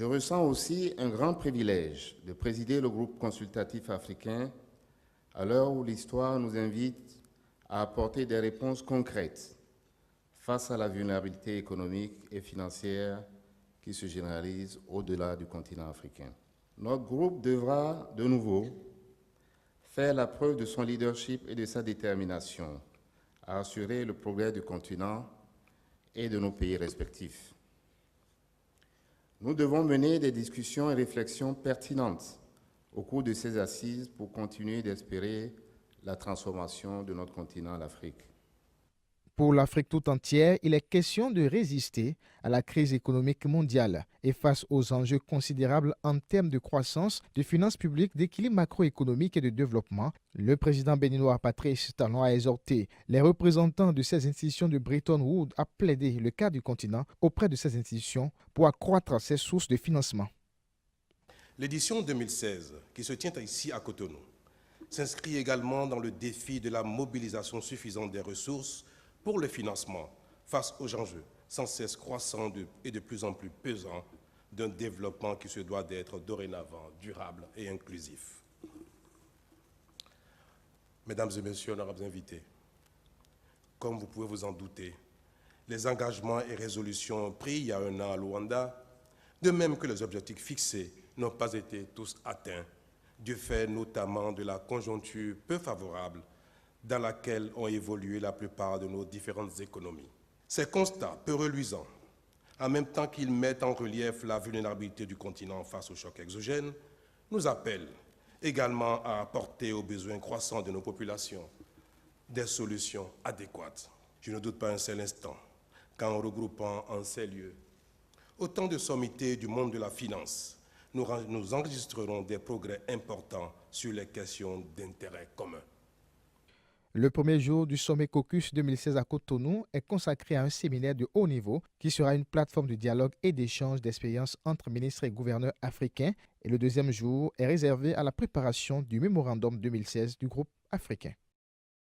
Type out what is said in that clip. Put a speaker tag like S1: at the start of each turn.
S1: Je ressens aussi un grand privilège de présider le groupe consultatif africain à l'heure où l'histoire nous invite à apporter des réponses concrètes face à la vulnérabilité économique et financière qui se généralise au-delà du continent africain. Notre groupe devra de nouveau faire la preuve de son leadership et de sa détermination à assurer le progrès du continent et de nos pays respectifs. Nous devons mener des discussions et réflexions pertinentes au cours de ces assises pour continuer d'espérer la transformation de notre continent, l'Afrique.
S2: Pour l'Afrique tout entière, il est question de résister à la crise économique mondiale et face aux enjeux considérables en termes de croissance, de finances publiques, d'équilibre macroéconomique et de développement. Le président béninois Patrice Talon a exhorté les représentants de ces institutions de Bretton Woods à plaider le cas du continent auprès de ces institutions pour accroître ses sources de financement.
S3: L'édition 2016, qui se tient ici à Cotonou, s'inscrit également dans le défi de la mobilisation suffisante des ressources pour le financement face aux enjeux sans cesse croissants et de plus en plus pesants d'un développement qui se doit d'être dorénavant durable et inclusif. Mesdames et messieurs, honorables invités, comme vous pouvez vous en douter, les engagements et résolutions pris il y a un an à Luanda, de même que les objectifs fixés, n'ont pas été tous atteints, du fait notamment de la conjoncture peu favorable dans laquelle ont évolué la plupart de nos différentes économies. Ces constats peu reluisants, en même temps qu'ils mettent en relief la vulnérabilité du continent face aux chocs exogènes, nous appellent également à apporter aux besoins croissants de nos populations des solutions adéquates. Je ne doute pas un seul instant qu'en regroupant en ces lieux autant de sommités du monde de la finance, nous enregistrerons des progrès importants sur les questions d'intérêt commun.
S2: Le premier jour du sommet Caucus 2016 à Cotonou est consacré à un séminaire de haut niveau qui sera une plateforme de dialogue et d'échange d'expériences entre ministres et gouverneurs africains. Et le deuxième jour est réservé à la préparation du mémorandum 2016 du groupe africain.